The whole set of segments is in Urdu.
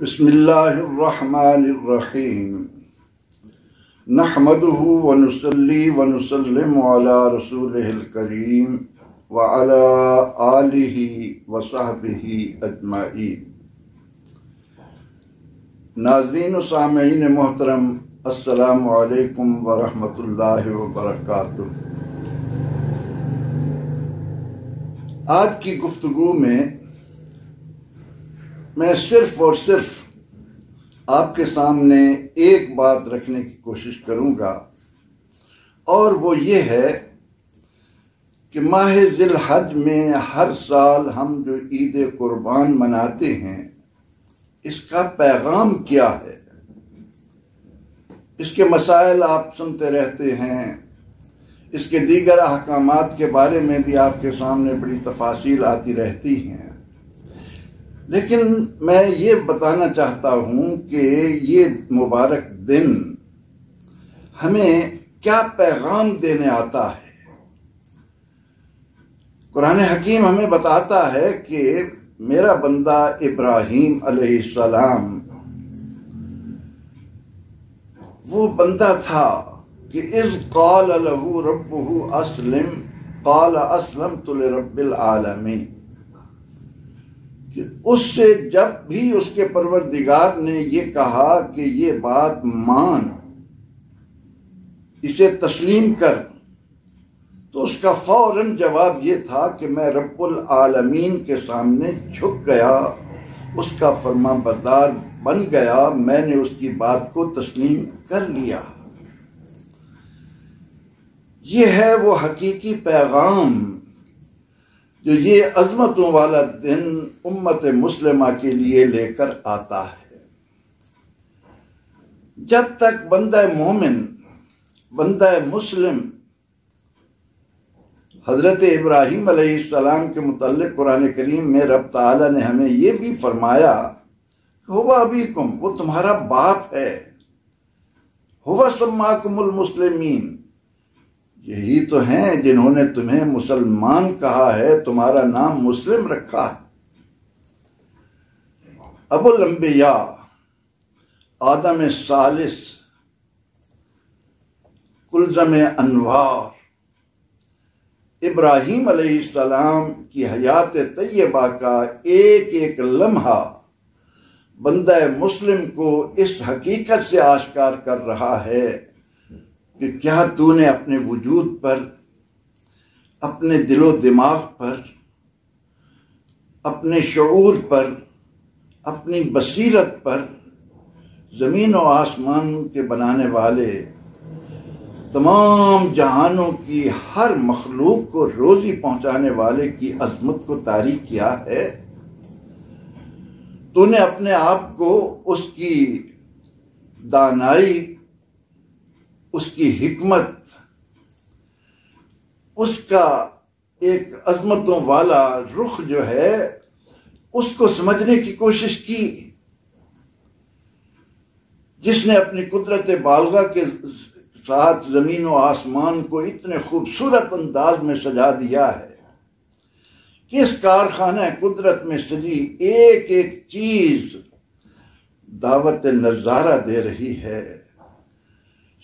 بسم اللہ الرحمن الرحیم نحمده ونصلی ونسلم علی رسولہ الکریم وعلی آلہ وصحبہ اجمعین۔ ناظرین و سامعین محترم، السلام علیکم ورحمۃ اللہ وبرکاتہ۔ آج کی گفتگو میں صرف اور صرف آپ کے سامنے ایک بات رکھنے کی کوشش کروں گا، اور وہ یہ ہے کہ ماہ ذی الحج میں ہر سال ہم جو عید قربان مناتے ہیں، اس کا پیغام کیا ہے۔ اس کے مسائل آپ سنتے رہتے ہیں، اس کے دیگر احکامات کے بارے میں بھی آپ کے سامنے بڑی تفاصیل آتی رہتی ہیں، لیکن میں یہ بتانا چاہتا ہوں کہ یہ مبارک دن ہمیں کیا پیغام دینے آتا ہے۔ قرآن حکیم ہمیں بتاتا ہے کہ میرا بندہ ابراہیم علیہ السلام وہ بندہ تھا کہ اذ قال له ربه اسلم قال اسلمت لرب العالمین، کہ اس سے جب بھی اس کے پروردگار نے یہ کہا کہ یہ بات مان، اسے تسلیم کر، تو اس کا فوراً جواب یہ تھا کہ میں رب العالمین کے سامنے جھک گیا، اس کا فرما بردار بن گیا، میں نے اس کی بات کو تسلیم کر لیا۔ یہ ہے وہ حقیقی پیغام جو یہ عظمتوں والا دن امت مسلمہ کے لیے لے کر آتا ہے۔ جب تک بندہ مومن، بندہ مسلم حضرت ابراہیم علیہ السلام کے متعلق قرآن کریم میں رب تعالیٰ نے ہمیں یہ بھی فرمایا کہ ہوا ابیکم، وہ تمہارا باپ ہے، ہوا سماکم المسلمین، یہی تو ہیں جنہوں نے تمہیں مسلمان کہا ہے، تمہارا نام مسلم رکھا ہے۔ ابو الانبیاء آدم ثالث کلزم انوار ابراہیم علیہ السلام کی حیات طیبہ کا ایک ایک لمحہ بندہ مسلم کو اس حقیقت سے آشکار کر رہا ہے کہ کیا تو نے اپنے وجود پر، اپنے دل و دماغ پر، اپنے شعور پر، اپنی بصیرت پر زمین و آسمان کے بنانے والے، تمام جہانوں کی ہر مخلوق کو روزی پہنچانے والے کی عظمت کو طاری کیا ہے؟ تو نے اپنے آپ کو اس کی دانائی، اس کی حکمت، اس کا ایک عظمتوں والا رخ جو ہے، اس کو سمجھنے کی کوشش کی، جس نے اپنی قدرت بالغہ کے ساتھ زمین و آسمان کو اتنے خوبصورت انداز میں سجا دیا ہے کہ اس کارخانہ قدرت میں سجی ایک ایک چیز دعوت نظارہ دے رہی ہے۔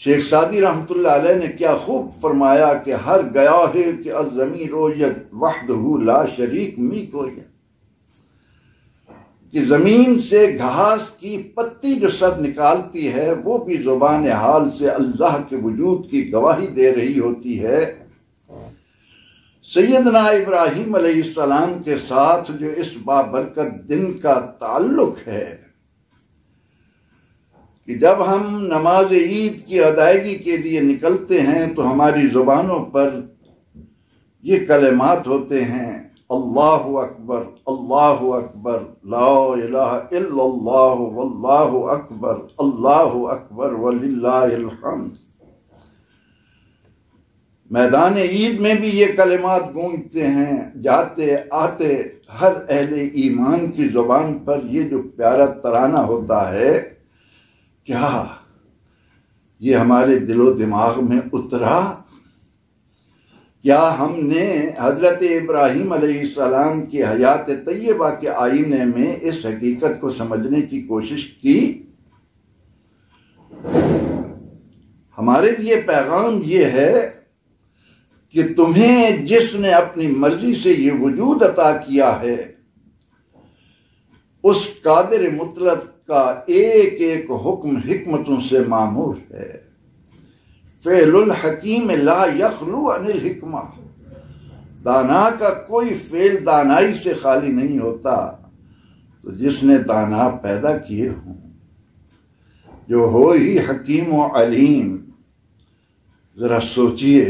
شیخ سعدی رحمۃ اللہ علیہ نے کیا خوب فرمایا کہ ہر گیا ہے کہ الزمین رویت وحدہ لا شریک می کوئی، کہ زمین سے گھاس کی پتی جو سر نکالتی ہے وہ بھی زبان حال سے اللہ کے وجود کی گواہی دے رہی ہوتی ہے۔ سیدنا ابراہیم علیہ السلام کے ساتھ جو اس بابرکت دن کا تعلق ہے کہ جب ہم نماز عید کی ادائیگی کے لیے نکلتے ہیں تو ہماری زبانوں پر یہ کلمات ہوتے ہیں، اللہ اکبر، اللہ اکبر، لا الہ الا اللہ، واللہ اکبر، اللہ اکبر وللہ الحمد۔ میدان عید میں بھی یہ کلمات گونجتے ہیں، جاتے آتے ہر اہل ایمان کی زبان پر یہ جو پیارا ترانہ ہوتا ہے، کیا یہ ہمارے دل و دماغ میں اترا کیا ہم نے حضرت ابراہیم علیہ السلام کی حیات طیبہ کے آئینے میں اس حقیقت کو سمجھنے کی کوشش کی؟ ہمارے لیے پیغام یہ ہے کہ تمہیں جس نے اپنی مرضی سے یہ وجود عطا کیا ہے، اس قادر مطلق کا ایک ایک حکم حکمتوں سے معمور ہے۔ فعل الحکیم لا یخلو عن الحکمہ، دانا کا کوئی فعل دانائی سے خالی نہیں ہوتا۔ تو جس نے دانا پیدا کیے ہوں، جو ہو ہی حکیم و علیم، ذرا سوچئے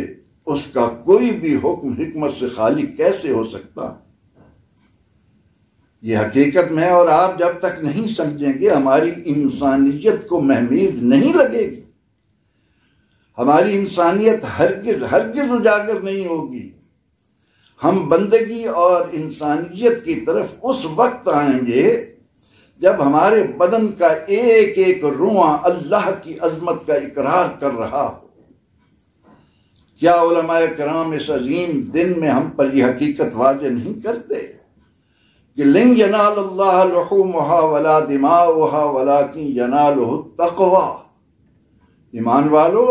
اس کا کوئی بھی حکم حکمت سے خالی کیسے ہو سکتا؟ یہ حقیقت میں اور آپ جب تک نہیں سمجھیں گے، ہماری انسانیت کو مہمیز نہیں لگے گی، ہماری انسانیت ہرگز ہرگز اجاگر نہیں ہوگی۔ ہم بندگی اور انسانیت کی طرف اس وقت آئیں گے جب ہمارے بدن کا ایک ایک رواں اللہ کی عظمت کا اقرار کر رہا ہو۔ کیا علماء کرام اس عظیم دن میں ہم پر یہ حقیقت واضح نہیں کرتے کہ لن ینال اللہ لحومہا ولا دماؤہا ولکن ینالہ التقوی؟ ایمان والو،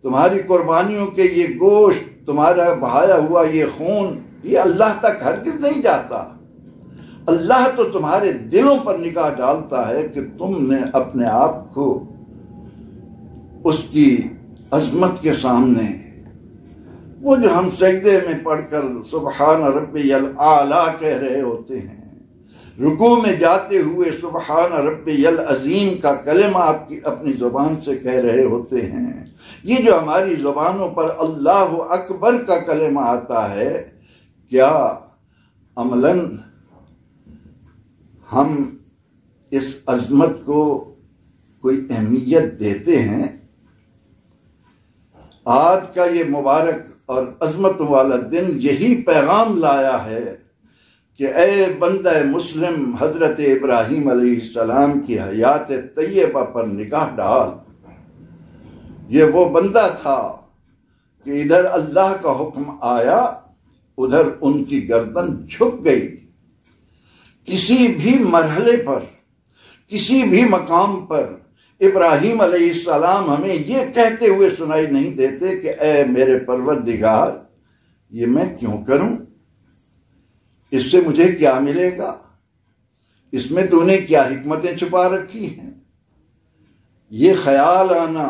تمہاری قربانیوں کے یہ گوشت، تمہارا بہایا ہوا یہ خون، یہ اللہ تک ہرگز نہیں جاتا۔ اللہ تو تمہارے دلوں پر نگاہ ڈالتا ہے کہ تم نے اپنے آپ کو اس کی عظمت کے سامنے، وہ جو ہم سجدے میں پڑھ کر سبحان ربی الاعلیٰ کہہ رہے ہوتے ہیں، رکوع میں جاتے ہوئے سبحان ربی العظیم کا کلمہ آپ کی اپنی زبان سے کہہ رہے ہوتے ہیں، یہ جو ہماری زبانوں پر اللہ اکبر کا کلمہ آتا ہے، کیا عملاً ہم اس عظمت کو کوئی اہمیت دیتے ہیں؟ آج کا یہ مبارک اور عظمت والا دن یہی پیغام لایا ہے کہ اے بندہ مسلم، حضرت ابراہیم علیہ السلام کی حیات طیبہ پر نگاہ ڈال۔ یہ وہ بندہ تھا کہ ادھر اللہ کا حکم آیا، ادھر ان کی گردن جھک گئی۔ کسی بھی مرحلے پر، کسی بھی مقام پر ابراہیم علیہ السلام ہمیں یہ کہتے ہوئے سنائی نہیں دیتے کہ اے میرے پروردگار، یہ میں کیوں کروں؟ اس سے مجھے کیا ملے گا؟ اس میں تو نے کیا حکمتیں چھپا رکھی ہیں؟ یہ خیال آنا،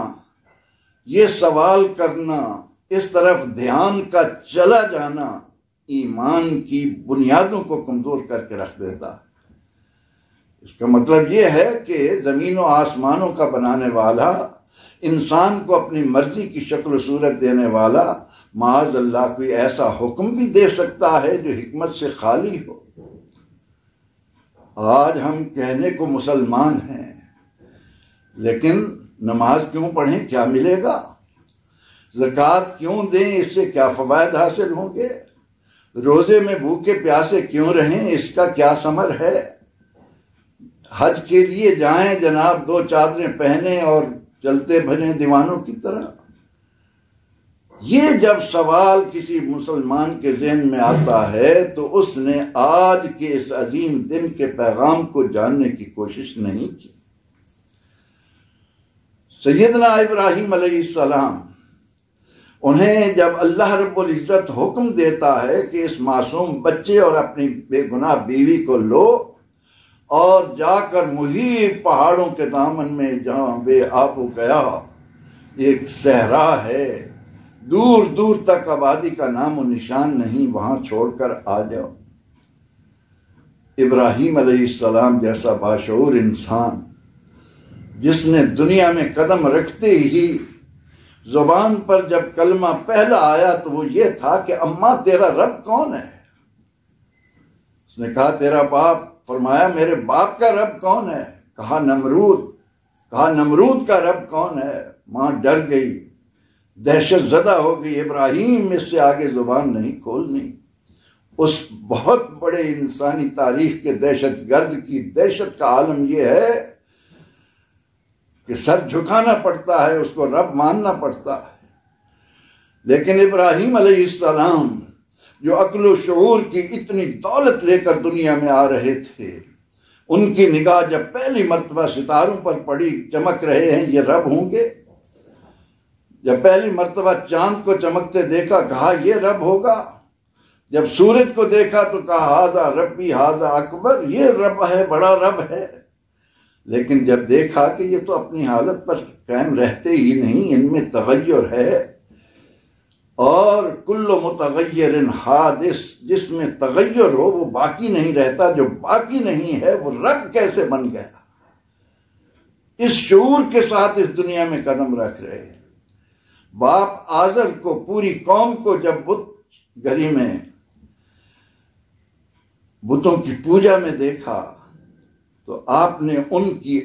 یہ سوال کرنا، اس طرف دھیان کا چلا جانا ایمان کی بنیادوں کو کمزور کر کے رکھ دیتا ہے۔ اس کا مطلب یہ ہے کہ زمین و آسمانوں کا بنانے والا، انسان کو اپنی مرضی کی شکل و صورت دینے والا، معاذ اللہ کوئی ایسا حکم بھی دے سکتا ہے جو حکمت سے خالی ہو۔ آج ہم کہنے کو مسلمان ہیں، لیکن نماز کیوں پڑھیں؟ کیا ملے گا؟ زکوٰۃ کیوں دیں؟ اس سے کیا فوائد حاصل ہوں گے؟ روزے میں بھوکے پیاسے کیوں رہیں؟ اس کا کیا ثمر ہے؟ حج کے لیے جائیں جناب، 2 چادریں پہنے اور چلتے بھریں دیوانوں کی طرح؟ یہ جب سوال کسی مسلمان کے ذہن میں آتا ہے تو اس نے آج کے اس عظیم دن کے پیغام کو جاننے کی کوشش نہیں کی۔ سیدنا ابراہیم علیہ السلام، انہیں جب اللہ رب العزت حکم دیتا ہے کہ اس معصوم بچے اور اپنی بے گناہ بیوی کو لو اور جا کر محیط پہاڑوں کے دامن میں جہاں بے آب و گیا ایک صحرا ہے، دور دور تک آبادی کا نام و نشان نہیں، وہاں چھوڑ کر آ جاؤ۔ ابراہیم علیہ السلام جیسا باشعور انسان، جس نے دنیا میں قدم رکھتے ہی زبان پر جب کلمہ پہلا آیا تو وہ یہ تھا کہ اماں تیرا رب کون ہے؟ اس نے کہا تیرا باپ۔ فرمایا میرے باپ کا رب کون ہے؟ کہا نمرود۔ کہا نمرود کا رب کون ہے؟ ماں ڈر گئی، دہشت زدہ ہو گئی، ابراہیم اس سے آگے زبان نہیں کھولنی۔ اس بہت بڑے انسانی تاریخ کے دہشت گرد کی دہشت کا عالم یہ ہے کہ سر جھکانا پڑتا ہے، اس کو رب ماننا پڑتا ہے۔ لیکن ابراہیم علیہ السلام جو عقل و شعور کی اتنی دولت لے کر دنیا میں آ رہے تھے، ان کی نگاہ جب پہلی مرتبہ ستاروں پر پڑی، چمک رہے ہیں، یہ رب ہوں گے؟ جب پہلی مرتبہ چاند کو چمکتے دیکھا، کہا یہ رب ہوگا؟ جب سورج کو دیکھا تو کہا ہاذا ربی ہاذا اکبر، یہ رب ہے، بڑا رب ہے۔ لیکن جب دیکھا کہ یہ تو اپنی حالت پر قائم رہتے ہی نہیں، ان میں تغیر ہے، اور کل متغیر حادث، جس میں تغیر ہو وہ باقی نہیں رہتا، جو باقی نہیں ہے وہ رب کیسے بن گیا؟ اس شعور کے ساتھ اس دنیا میں قدم رکھ رہے ہیں۔ باپ آزر کو، پوری قوم کو جب بت گھری میں بتوں کی پوجا میں دیکھا تو آپ نے ان کی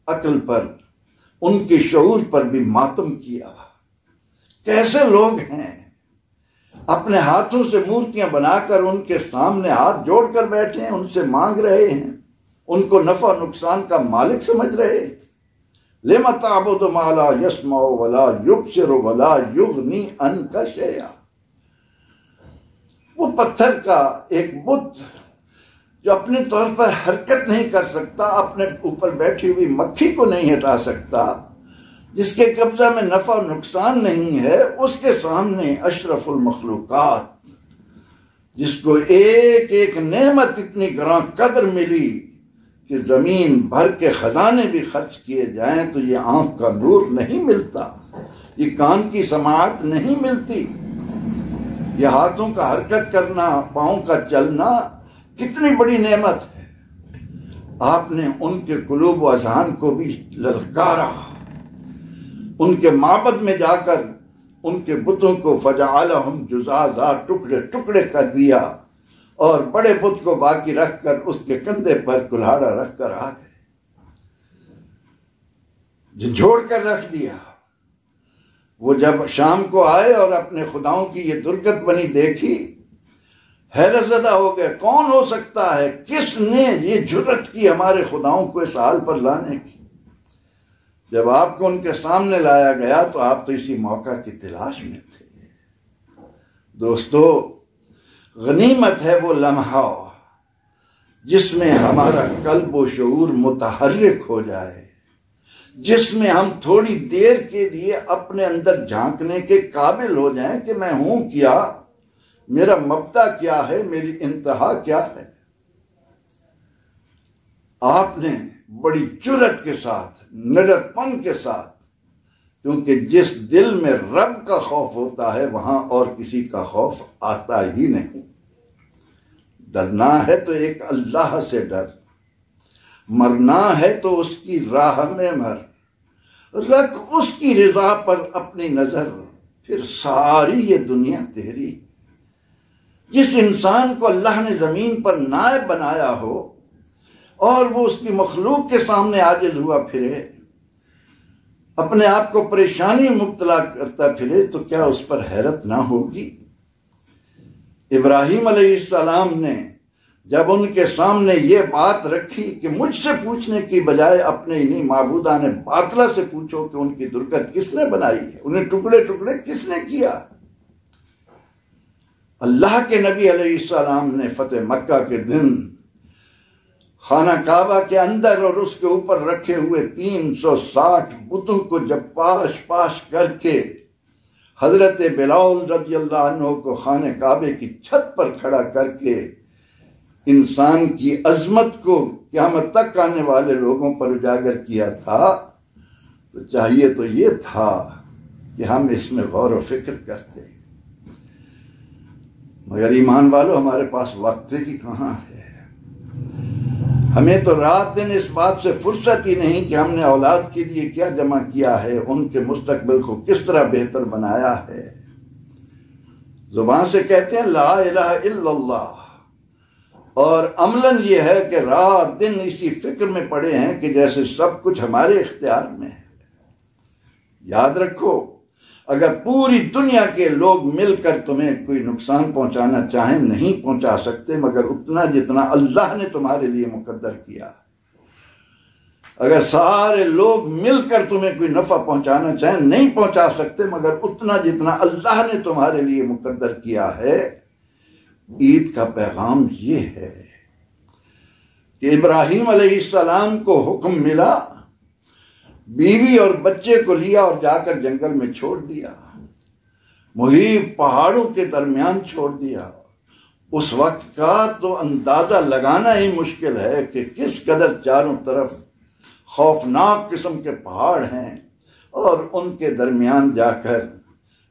عقل پر، ان کے شعور پر بھی ماتم کیا۔ کیسے لوگ ہیں، اپنے ہاتھوں سے مورتیاں بنا کر ان کے سامنے ہاتھ جوڑ کر بیٹھے ہیں، ان سے مانگ رہے ہیں، ان کو نفع نقصان کا مالک سمجھ رہے ہیں۔ لم تعبد ما لا يسمع ولا يبصر ولا يغني عنك شيئا۔ وہ پتھر کا ایک بت جو اپنے طور پر حرکت نہیں کر سکتا، اپنے اوپر بیٹھی ہوئی مکھی کو نہیں ہٹا سکتا، جس کے قبضہ میں نفع و نقصان نہیں ہے، اس کے سامنے اشرف المخلوقات، جس کو ایک ایک نعمت اتنی گراں قدر ملی کہ زمین بھر کے خزانے بھی خرچ کیے جائیں تو یہ آنکھ کا نور نہیں ملتا، یہ کان کی سماعت نہیں ملتی، یہ ہاتھوں کا حرکت کرنا، پاؤں کا چلنا کتنی بڑی نعمت ہے۔ آپ نے ان کے قلوب و اذہان کو بھی للکارا، ان کے معبد میں جا کر ان کے بتوں کو فجعلہم جزازا، ٹکڑے ٹکڑے کر دیا، اور بڑے بت کو باقی رکھ کر اس کے کندھے پر کلہاڑا رکھ کر آ گئے، جھنجھوڑ کر رکھ دیا۔ وہ جب شام کو آئے اور اپنے خداؤں کی یہ درگت بنی دیکھی، حیرت زدہ ہو گئے، کون ہو سکتا ہے، کس نے یہ جرت کی ہمارے خداؤں کو اس حال پر لانے کی؟ جب آپ کو ان کے سامنے لایا گیا تو آپ تو اسی موقع کی تلاش میں تھے۔ دوستو، غنیمت ہے وہ لمحہ جس میں ہمارا قلب و شعور متحرک ہو جائے، جس میں ہم تھوڑی دیر کے لیے اپنے اندر جھانکنے کے قابل ہو جائیں کہ میں ہوں کیا، میرا مبدا کیا ہے، میری انتہا کیا ہے۔ آپ نے بڑی جرت کے ساتھ، نڈرپن کے ساتھ، کیونکہ جس دل میں رب کا خوف ہوتا ہے وہاں اور کسی کا خوف آتا ہی نہیں۔ ڈرنا ہے تو ایک اللہ سے ڈر، مرنا ہے تو اس کی راہ میں مر، رکھ اس کی رضا پر اپنی نظر، پھر ساری یہ دنیا تیری۔ جس انسان کو اللہ نے زمین پر نائب بنایا ہو اور وہ اس کی مخلوق کے سامنے عاجز ہوا پھرے، اپنے آپ کو پریشانی مبتلا کرتا پھرے، تو کیا اس پر حیرت نہ ہوگی؟ ابراہیم علیہ السلام نے جب ان کے سامنے یہ بات رکھی کہ مجھ سے پوچھنے کی بجائے اپنے انہی معبودان باطلہ سے پوچھو کہ ان کی درگت کس نے بنائی ہے، انہیں ٹکڑے ٹکڑے کس نے کیا۔ اللہ کے نبی علیہ السلام نے فتح مکہ کے دن خانہ کعبہ کے اندر اور اس کے اوپر رکھے ہوئے 360 بتوں کو جب پاش پاش کر کے حضرت بلال رضی اللہ عنہ کو خانہ کعبے کی چھت پر کھڑا کر کے انسان کی عظمت کو قیامت تک آنے والے لوگوں پر اجاگر کیا تھا، تو چاہیے تو یہ تھا کہ ہم اس میں غور و فکر کرتے، مگر ایمان والو ہمارے پاس وقت ہی کہاں ہے۔ ہمیں تو رات دن اس بات سے فرصت ہی نہیں کہ ہم نے اولاد کے لیے کیا جمع کیا ہے، ان کے مستقبل کو کس طرح بہتر بنایا ہے۔ زبان سے کہتے ہیں لا الہ الا اللہ، اور عملاً یہ ہے کہ رات دن اسی فکر میں پڑے ہیں کہ جیسے سب کچھ ہمارے اختیار میں ہے۔ یاد رکھو، اگر پوری دنیا کے لوگ مل کر تمہیں کوئی نقصان پہنچانا چاہیں نہیں پہنچا سکتے، مگر اتنا جتنا اللہ نے تمہارے لیے مقدر کیا۔ اگر سارے لوگ مل کر تمہیں کوئی نفع پہنچانا چاہیں نہیں پہنچا سکتے، مگر اتنا جتنا اللہ نے تمہارے لیے مقدر کیا ہے۔ عید کا پیغام یہ ہے کہ ابراہیم علیہ السلام کو حکم ملا، بیوی اور بچے کو لیا اور جا کر جنگل میں چھوڑ دیا، محیط پہاڑوں کے درمیان چھوڑ دیا۔ اس وقت کا تو اندازہ لگانا ہی مشکل ہے کہ کس قدر چاروں طرف خوفناک قسم کے پہاڑ ہیں، اور ان کے درمیان جا کر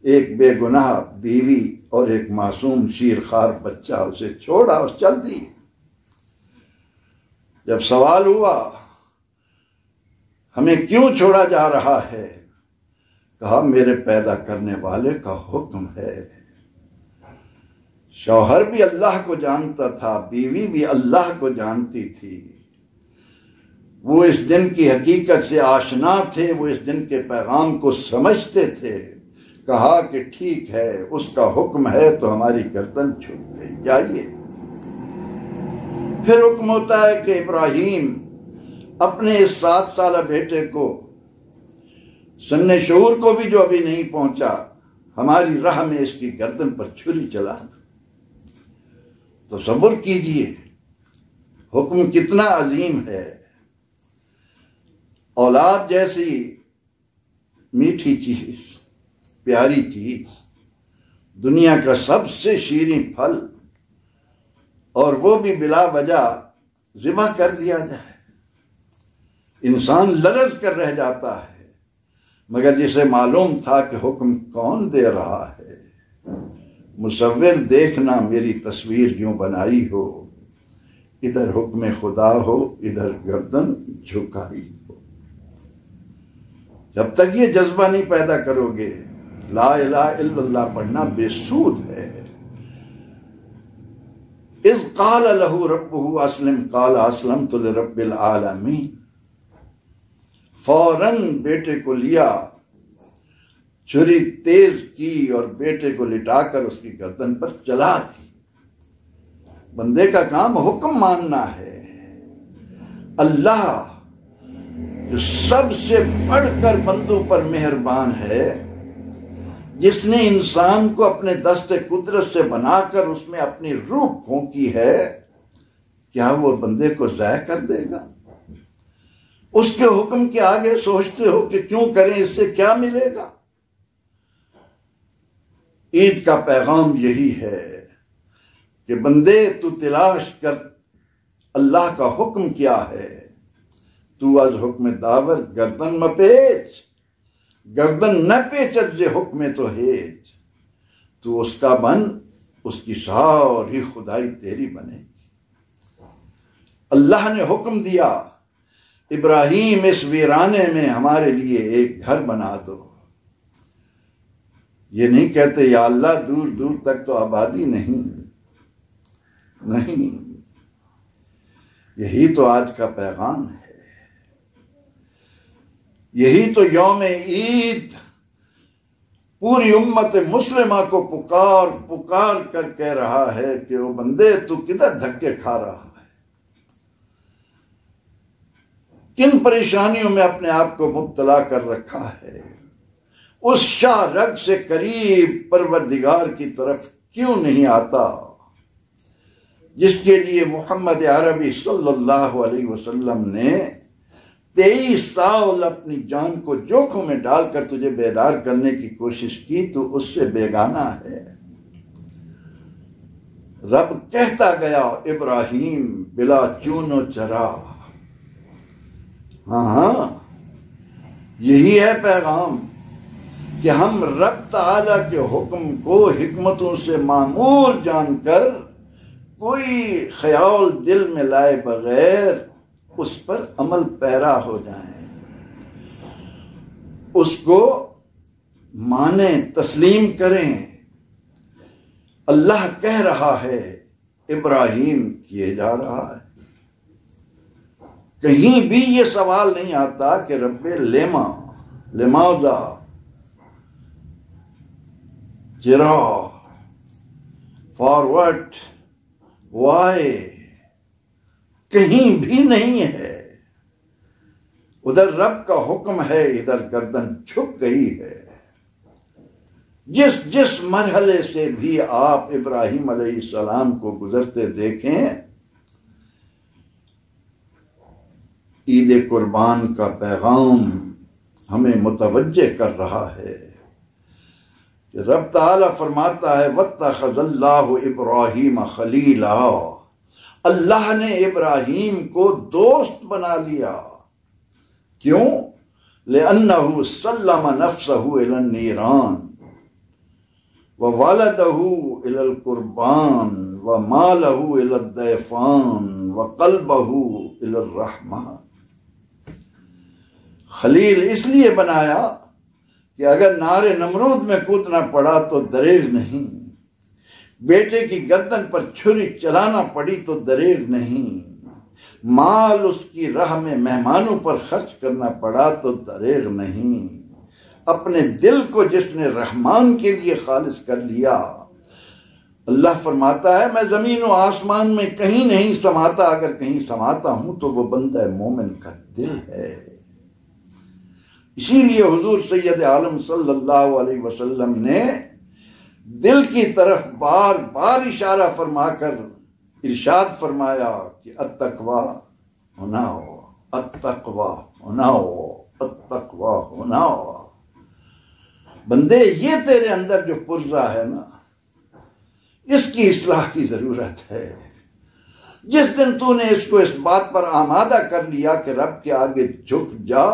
ایک بے گناہ بیوی اور ایک معصوم شیرخوار بچہ اسے چھوڑا اور چل دی۔ جب سوال ہوا ہمیں کیوں چھوڑا جا رہا ہے، کہا میرے پیدا کرنے والے کا حکم ہے۔ شوہر بھی اللہ کو جانتا تھا، بیوی بھی اللہ کو جانتی تھی، وہ اس دن کی حقیقت سے آشنا تھے، وہ اس دن کے پیغام کو سمجھتے تھے۔ کہا کہ ٹھیک ہے، اس کا حکم ہے تو ہماری گردن چھپ گئی، جائیے۔ پھر حکم ہوتا ہے کہ ابراہیم اپنے اس 7 سالہ بیٹے کو، سن شعور کو بھی جو ابھی نہیں پہنچا، ہماری راہ میں اس کی گردن پر چھری چلا دو۔ تصور کیجئے حکم کتنا عظیم ہے۔ اولاد جیسی میٹھی چیز، پیاری چیز، دنیا کا سب سے شیریں پھل، اور وہ بھی بلا وجہ ذبح کر دیا جائے، انسان لرز کر رہ جاتا ہے۔ مگر جسے معلوم تھا کہ حکم کون دے رہا ہے، مصور دیکھنا میری تصویر یوں بنائی ہو، ادھر حکم خدا ہو ادھر گردن جھکائی ہو۔ جب تک یہ جذبہ نہیں پیدا کرو گے، لا الہ الا اللہ پڑھنا بے سود ہے۔ اذ قال له ربه اسلم قال اسلمت لرب العالمین۔ فوراً بیٹے کو لیا، چھری تیز کی اور بیٹے کو لٹا کر اس کی گردن پر چلا دی۔ بندے کا کام حکم ماننا ہے۔ اللہ جو سب سے بڑھ کر بندوں پر مہربان ہے، جس نے انسان کو اپنے دست قدرت سے بنا کر اس میں اپنی روح پھونکی ہے، کیا وہ بندے کو ضائع کر دے گا؟ اس کے حکم کے آگے سوچتے ہو کہ کیوں کریں، اس سے کیا ملے گا؟ عید کا پیغام یہی ہے کہ بندے تو تلاش کر اللہ کا حکم کیا ہے، تو از حکم داور گردن مپیچ، گردن نہ پیچت زے حکم تو ہیج، تو اس کا بن، اس کی ساری خدائی تیری بنے گی۔ اللہ نے حکم دیا ابراہیم اس ویرانے میں ہمارے لیے ایک گھر بنا دو۔ یہ نہیں کہتے یا اللہ دور دور تک تو آبادی نہیں، یہی تو آج کا پیغام ہے، یہی تو یوم عید پوری امت مسلمہ کو پکار پکار کر کہہ رہا ہے کہ وہ بندے تو کدھر دھکے کھا رہا ہے، کن پریشانیوں میں اپنے آپ کو مبتلا کر رکھا ہے، اس شاہ رگ سے قریب پروردگار کی طرف کیوں نہیں آتا، جس کے لیے محمد عربی صلی اللہ علیہ وسلم نے 23 سال اپنی جان کو جوکھوں میں ڈال کر تجھے بیدار کرنے کی کوشش کی، تو اس سے بیگانہ ہے۔ رب کہتا گیا ابراہیم بلا چون و چرا۔ ہاں یہی ہے پیغام کہ ہم رب تعالیٰ کے حکم کو حکمتوں سے معمور جان کر کوئی خیال دل میں لائے بغیر اس پر عمل پیرا ہو جائیں، اس کو مانیں، تسلیم کریں۔ اللہ کہہ رہا ہے، ابراہیم کیے جا رہا ہے۔ کہیں بھی یہ سوال نہیں آتا کہ رب لماذا جرا فارورڈ وائی، کہیں بھی نہیں ہے۔ ادھر رب کا حکم ہے، ادھر گردن جھک گئی ہے۔ جس جس مرحلے سے بھی آپ ابراہیم علیہ السلام کو گزرتے دیکھیں، عید قربان کا پیغام ہمیں متوجہ کر رہا ہے کہ رب تعالیٰ فرماتا ہے وَاتَّخَذَ اللَّهُ إِبْرَاهِيمَ خَلِيلًا، اللہ نے ابراہیم کو دوست بنا لیا۔ کیوں؟ لِأَنَّهُ سَلَّمَ نَفْسَهُ إِلَى النِّيرَانِ وَوَالَدَهُ إِلَى الْقُرْبَانِ وَمَالَهُ إِلَى الضَّيْفَانِ وَقَلْبَهُ إِلَى الرَّحْمَانِ۔ خلیل اس لیے بنایا کہ اگر نار نمرود میں کودنا پڑا تو دریغ نہیں، بیٹے کی گردن پر چھری چلانا پڑی تو دریغ نہیں، مال اس کی راہ میں مہمانوں پر خرچ کرنا پڑا تو دریغ نہیں، اپنے دل کو جس نے رحمان کے لیے خالص کر لیا، اللہ فرماتا ہے میں زمین و آسمان میں کہیں نہیں سماتا، اگر کہیں سماتا ہوں تو وہ بندہ مومن کا دل ہے۔ اسی لیے حضور سید عالم صلی اللہ علیہ وسلم نے دل کی طرف بار بار اشارہ فرما کر ارشاد فرمایا کہ التقوی ہونا ہو، التقوی ہونا ہو، التقوی ہونا ہو۔ بندے یہ تیرے اندر جو پرزہ ہے نا، اس کی اصلاح کی ضرورت ہے۔ جس دن تو نے اس کو اس بات پر آمادہ کر لیا کہ رب کے آگے جھک جا،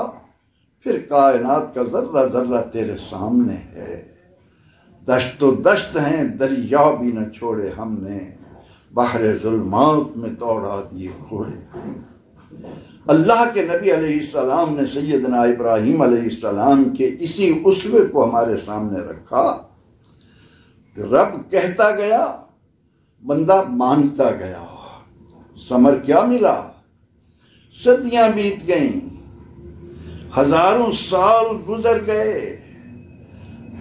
پھر کائنات کا ذرہ ذرہ تیرے سامنے ہے۔ دشت و دشت ہیں دریا بھی نہ چھوڑے ہم نے، بحر ظلمات میں دوڑا دیے گھوڑے۔ اللہ کے نبی علیہ السلام نے سیدنا ابراہیم علیہ السلام کے اسی اسوے کو ہمارے سامنے رکھا۔ رب کہتا گیا، بندہ مانتا گیا، ثمر کیا ملا؟ صدیاں بیت گئیں، ہزاروں سال گزر گئے،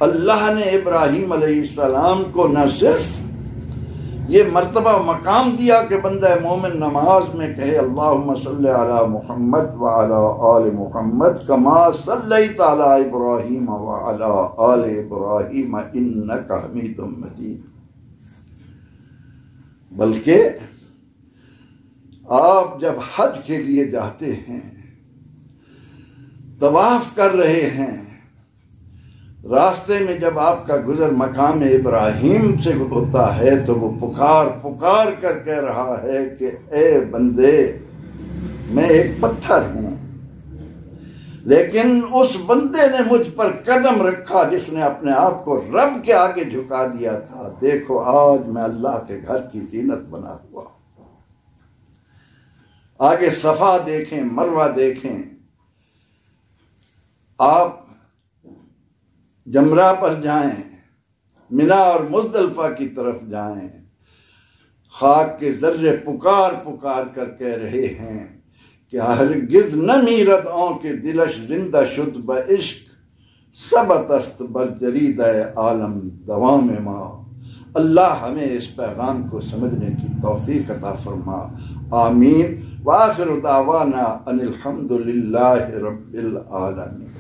اللہ نے ابراہیم علیہ السلام کو نہ صرف یہ مرتبہ مقام دیا کہ بندہ مومن نماز میں کہے اللہم صلی علی محمد وعلی آل محمد کما صلیت علی ابراہیم وعلی آل ابراہیم انک حمید مجید، بلکہ آپ جب حج کے لیے جاتے ہیں، طواف کر رہے ہیں، راستے میں جب آپ کا گزر مقام ابراہیم سے ہوتا ہے تو وہ پکار پکار کر کہہ رہا ہے کہ اے بندے میں ایک پتھر ہوں، لیکن اس بندے نے مجھ پر قدم رکھا جس نے اپنے آپ کو رب کے آگے جھکا دیا تھا، دیکھو آج میں اللہ کے گھر کی زینت بنا ہوا۔ آگے صفا دیکھیں، مروہ دیکھیں، آپ جمرہ پر جائیں، منا اور مزدلفہ کی طرف جائیں، خاک کے ذرے پکار پکار کر کہہ رہے ہیں کہ ہرگز نہ میرد آن کے دلش زندہ شد بعشق، ثبت است بر جرید عالم دوام ما۔ اللہ ہمیں اس پیغام کو سمجھنے کی توفیق عطا فرما، آمین۔ وآخر دعوانا ان الحمد للہ رب العالمین۔